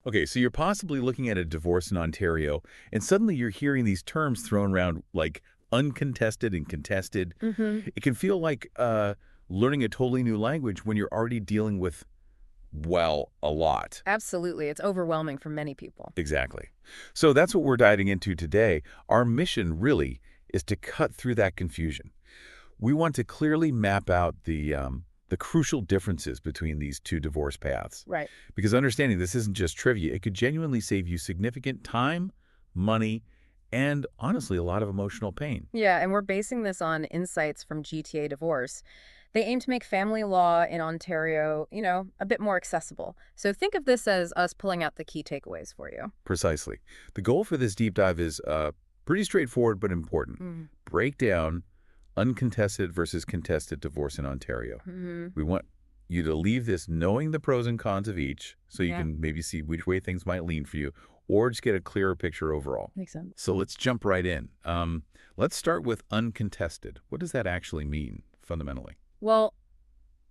Okay, so you're possibly looking at a divorce in Ontario, and suddenly you're hearing these terms thrown around like uncontested and contested. Hmm. It can feel like learning a totally new language when you're already dealing with, well, a lot. Absolutely. It's overwhelming for many people. Exactly. So that's what we're diving into today. Our mission really is to cut through that confusion. We want to clearly map out the crucial differences between these two divorce paths. Right. Because understanding this isn't just trivia, it could genuinely save you significant time, money, and honestly, a lot of emotional pain. Yeah, and we're basing this on insights from GTA Divorce. They aim to make family law in Ontario, a bit more accessible. So think of this as us pulling out the key takeaways for you. Precisely. The goal for this deep dive is pretty straightforward but important. Mm. Break down uncontested versus contested divorce in Ontario. Hmm. We want you to leave this knowing the pros and cons of each so you Yeah, can maybe see which way things might lean for you or just get a clearer picture overall. makes sense. So let's jump right in. Let's start with uncontested. What does that actually mean fundamentally? Well,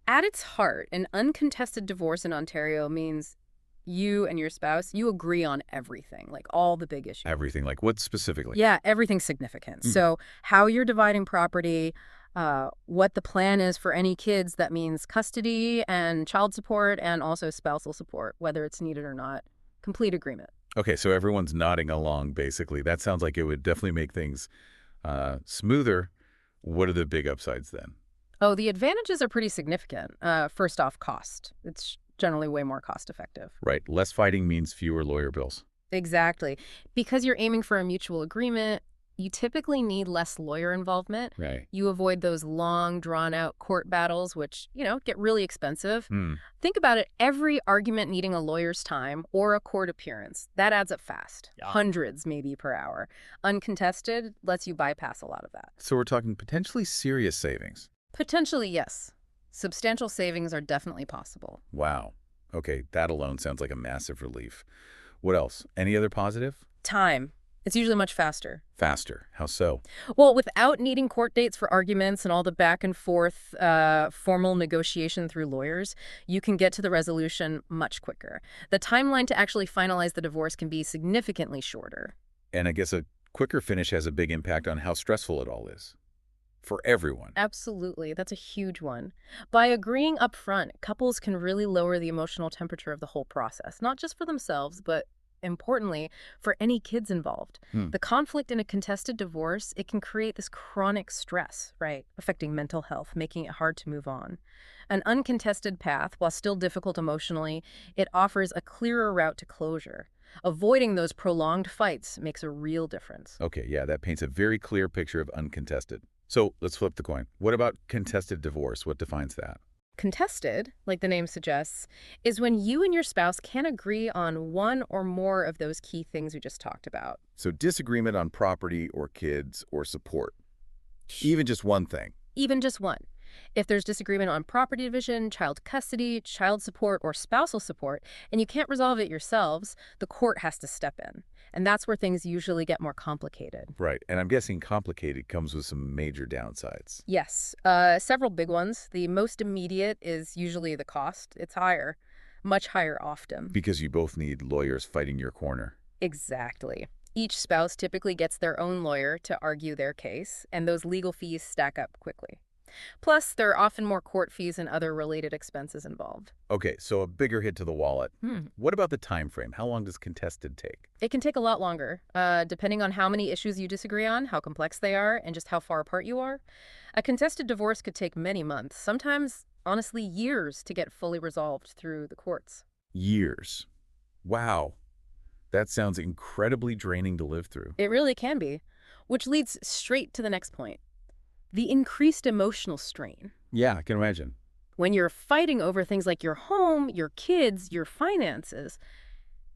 at its heart, an uncontested divorce in Ontario means you and your spouse, you agree on everything, like all the big issues. Everything, like what specifically? Yeah, everything's significant. Mm. So how you're dividing property, what the plan is for any kids, that means custody and child support and also spousal support, whether it's needed or not. Complete agreement. Okay, so everyone's nodding along, basically. That sounds like it would definitely make things smoother. What are the big upsides then? Oh, the advantages are pretty significant. First off, cost. It's generally way more cost effective. Right, less fighting means fewer lawyer bills. Exactly. Because you're aiming for a mutual agreement, you typically need less lawyer involvement. Right. You avoid those long, drawn-out court battles, which, get really expensive. Hmm. Think about it. Every argument needing a lawyer's time or a court appearance, that adds up fast. Yeah. Hundreds maybe per hour. Uncontested lets you bypass a lot of that. So we're talking potentially serious savings. Potentially, yes. Substantial savings are definitely possible. Wow. Okay, that alone sounds like a massive relief. What else? Any other positive? Time. It's usually much faster. Faster. How so? Well, without needing court dates for arguments and all the back and forth formal negotiation through lawyers, you can get to the resolution much quicker. The timeline to actually finalize the divorce can be significantly shorter. And I guess a quicker finish has a big impact on how stressful it all is. For everyone. Absolutely. That's a huge one. By agreeing up front, couples can really lower the emotional temperature of the whole process, not just for themselves, but importantly, for any kids involved. Hmm. The conflict in a contested divorce, it can create this chronic stress, right, affecting mental health, making it hard to move on. An uncontested path, while still difficult emotionally, it offers a clearer route to closure. Avoiding those prolonged fights makes a real difference. Okay, yeah, that paints a very clear picture of uncontested. So let's flip the coin. What about contested divorce? What defines that? Contested, like the name suggests, is when you and your spouse can't agree on one or more of those key things we just talked about. So disagreement on property or kids or support. Even just one thing. Even just one. If there's disagreement on property division, child custody, child support, or spousal support, and you can't resolve it yourselves, the court has to step in. And that's where things usually get more complicated. Right, and I'm guessing complicated comes with some major downsides. Yes, several big ones. The most immediate is usually the cost. It's higher, much higher often. Because you both need lawyers fighting your corner. Exactly. Each spouse typically gets their own lawyer to argue their case, and those legal fees stack up quickly. Plus, there are often more court fees and other related expenses involved. Okay, so a bigger hit to the wallet. What about the time frame? How long does contested take? It can take a lot longer, depending on how many issues you disagree on, how complex they are, and just how far apart you are. A contested divorce could take many months, sometimes, honestly, years to get fully resolved through the courts. Years. Wow. That sounds incredibly draining to live through. It really can be, which leads straight to the next point. The increased emotional strain. Yeah, I can imagine. When you're fighting over things like your home, your kids, your finances,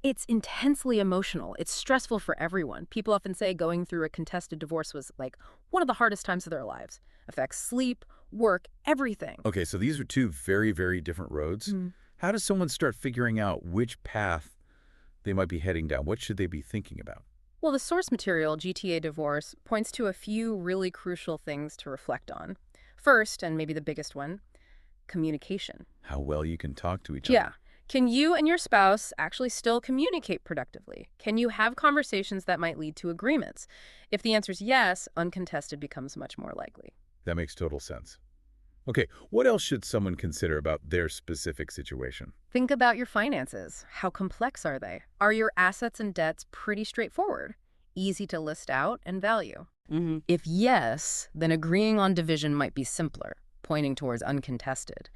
it's intensely emotional. It's stressful for everyone. People often say going through a contested divorce was like one of the hardest times of their lives. Affects sleep, work, everything. Okay, so these are two very, very different roads. How does someone start figuring out which path they might be heading down? What should they be thinking about? Well, the source material, GTA Divorce, points to a few really crucial things to reflect on. First, and maybe the biggest one, communication. How well you can talk to each Yeah. other. Can you and your spouse actually still communicate productively? Can you have conversations that might lead to agreements? If the answer is yes, uncontested becomes much more likely. That makes total sense. Okay, what else should someone consider about their specific situation? Think about your finances. How complex are they? Are your assets and debts pretty straightforward, easy to list out and value? If yes, then agreeing on division might be simpler, pointing towards uncontested.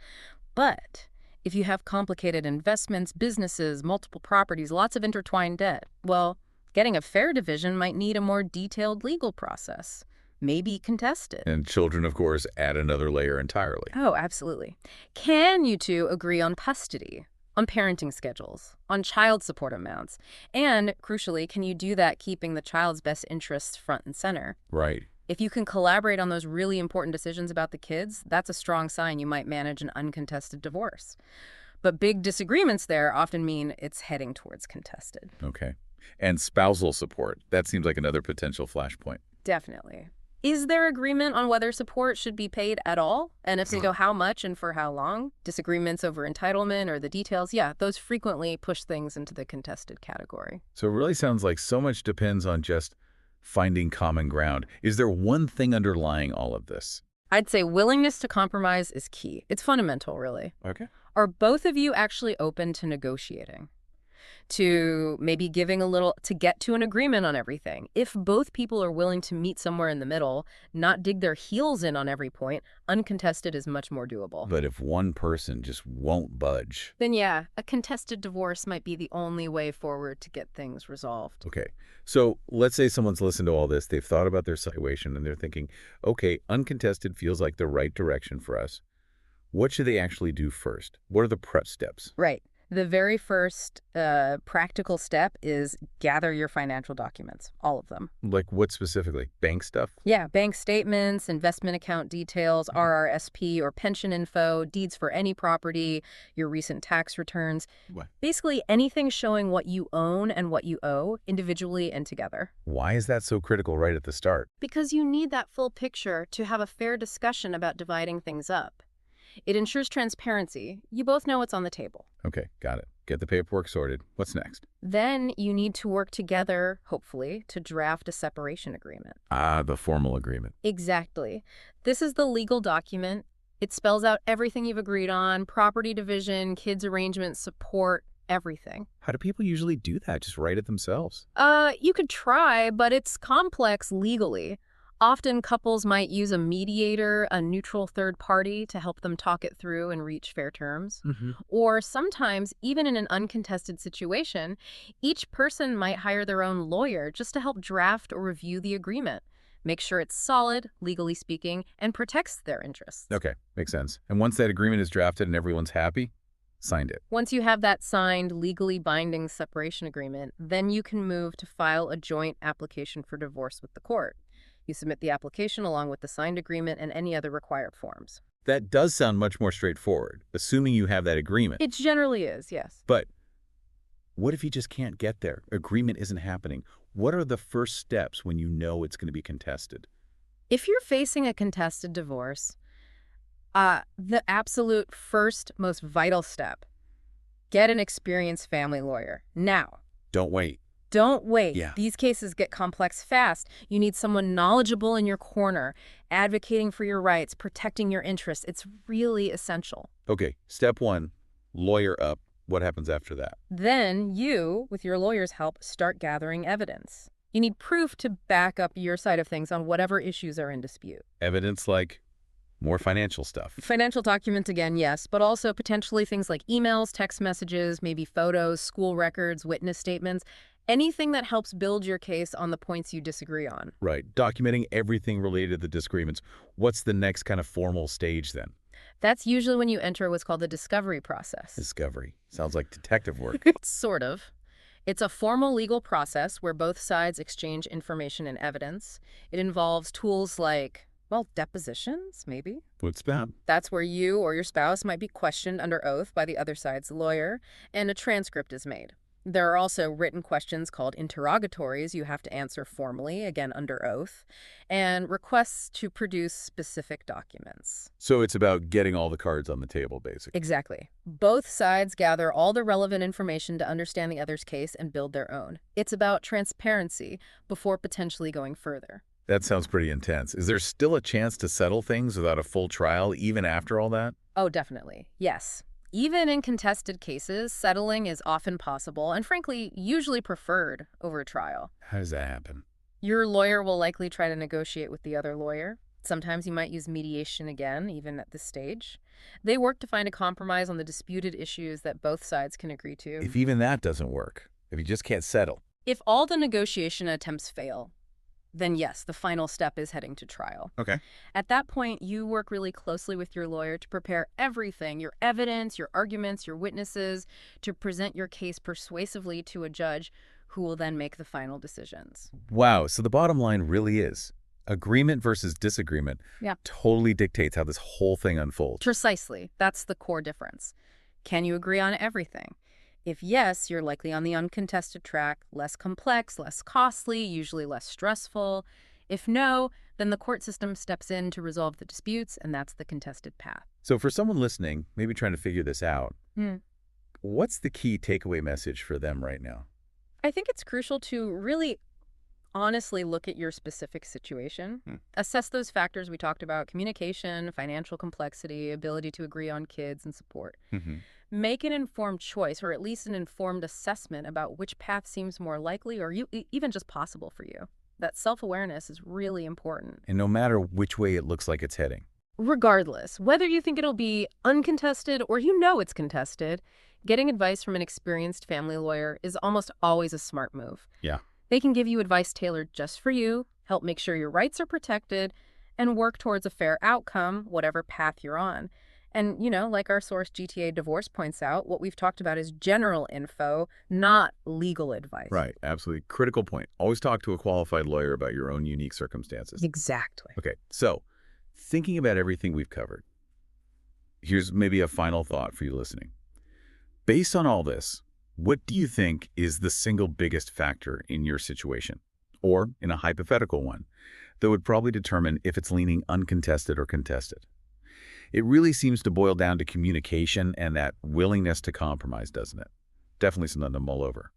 But if you have complicated investments, businesses, multiple properties, lots of intertwined debt, well, getting a fair division might need a more detailed legal process, maybe contested. And children, of course, add another layer entirely. Oh, absolutely. Can you two agree on custody, on parenting schedules, on child support amounts? And, crucially, can you do that keeping the child's best interests front and center? Right. If you can collaborate on those really important decisions about the kids, that's a strong sign you might manage an uncontested divorce. But big disagreements there often mean it's heading towards contested. Okay. And spousal support. That seems like another potential flashpoint. Definitely. Is there agreement on whether support should be paid at all? And if so, how much and for how long? Disagreements over entitlement or the details, yeah, those frequently push things into the contested category. So it really sounds like so much depends on just finding common ground. Is there one thing underlying all of this? I'd say willingness to compromise is key. It's fundamental, really. Okay. Are both of you actually open to negotiating? To maybe giving a little to get to an agreement on everything? If both people are willing to meet somewhere in the middle, not dig their heels in on every point, uncontested is much more doable. But if one person just won't budge. Then yeah, a contested divorce might be the only way forward to get things resolved. Okay. So let's say someone's listened to all this, they've thought about their situation, and they're thinking, okay, uncontested feels like the right direction for us. What should they actually do first? What are the prep steps? Right. The very first practical step is gather your financial documents, all of them. Like what specifically? Bank stuff? Yeah, bank statements, investment account details, RRSP or pension info, deeds for any property, your recent tax returns. What? Basically anything showing what you own and what you owe individually and together. Why is that so critical right at the start? Because you need that full picture to have a fair discussion about dividing things up. It ensures transparency. You both know what's on the table. Okay, got it. Get the paperwork sorted. What's next? Then you need to work together, hopefully, to draft a separation agreement. Ah, the formal agreement. Exactly. This is the legal document. It spells out everything you've agreed on, property division, kids arrangements, support, everything. How do people usually do that? Just write it themselves? You could try, but it's complex legally. Often couples might use a mediator, a neutral third party, to help them talk it through and reach fair terms. Or sometimes, even in an uncontested situation, each person might hire their own lawyer just to help draft or review the agreement. Make sure it's solid, legally speaking, and protects their interests. Okay, makes sense. And once that agreement is drafted and everyone's happy, signed it. Once you have that signed, legally binding separation agreement, then you can move to file a joint application for divorce with the court. You submit the application along with the signed agreement and any other required forms. That does sound much more straightforward, assuming you have that agreement. It generally is, yes. But what if you just can't get there? Agreement isn't happening. What are the first steps when you know it's going to be contested? If you're facing a contested divorce, the absolute first, most vital step, get an experienced family lawyer. Now. Don't wait. Don't wait. Yeah. These cases get complex fast. You need someone knowledgeable in your corner, advocating for your rights, protecting your interests. It's really essential. Okay, step one, lawyer up. What happens after that? Then you, with your lawyer's help, start gathering evidence. You need proof to back up your side of things on whatever issues are in dispute. Evidence like more financial stuff. Financial documents again, yes, but also potentially things like emails, text messages, maybe photos, school records, witness statements. Anything that helps build your case on the points you disagree on. Right. Documenting everything related to the disagreements. What's the next kind of formal stage then? That's usually when you enter what's called the discovery process. Discovery. Sounds like detective work. Sort of. It's a formal legal process where both sides exchange information and evidence. It involves tools like, well, depositions, maybe. What's that? That's where you or your spouse might be questioned under oath by the other side's lawyer, and a transcript is made. There are also written questions called interrogatories you have to answer formally, again under oath, and requests to produce specific documents. So it's about getting all the cards on the table, basically. Exactly. Both sides gather all the relevant information to understand the other's case and build their own. It's about transparency before potentially going further. That sounds pretty intense. Is there still a chance to settle things without a full trial, even after all that? Oh, definitely. Yes. Even in contested cases, settling is often possible and, frankly, usually preferred over a trial. How does that happen? Your lawyer will likely try to negotiate with the other lawyer. Sometimes you might use mediation again, even at this stage. They work to find a compromise on the disputed issues that both sides can agree to. If even that doesn't work, if you just can't settle. If all the negotiation attempts fail, then yes, the final step is heading to trial. Okay. At that point, you work really closely with your lawyer to prepare everything, your evidence, your arguments, your witnesses, to present your case persuasively to a judge who will then make the final decisions. Wow, so the bottom line really is agreement versus disagreement Yeah. totally dictates how this whole thing unfolds. Precisely. That's the core difference. Can you agree on everything? If yes, you're likely on the uncontested track, less complex, less costly, usually less stressful. If no, then the court system steps in to resolve the disputes, and that's the contested path. So for someone listening, maybe trying to figure this out, Hmm. what's the key takeaway message for them right now? I think it's crucial to really honestly look at your specific situation. Assess those factors we talked about: communication, financial complexity, ability to agree on kids, and support. Mm-hmm. Make an informed choice, or at least an informed assessment about which path seems more likely or even just possible for you. That self-awareness is really important. And no matter which way it looks like it's heading. Regardless, whether you think it'll be uncontested or you know it's contested, getting advice from an experienced family lawyer is almost always a smart move. Yeah. They can give you advice tailored just for you, help make sure your rights are protected, and work towards a fair outcome, whatever path you're on. And, like our source GTA Divorce points out, what we've talked about is general info, not legal advice. Right. Absolutely. Critical point. Always talk to a qualified lawyer about your own unique circumstances. Exactly. Okay. So thinking about everything we've covered, here's maybe a final thought for you listening. Based on all this, what do you think is the single biggest factor in your situation, or in a hypothetical one, that would probably determine if it's leaning uncontested or contested? It really seems to boil down to communication and that willingness to compromise, doesn't it? Definitely something to mull over.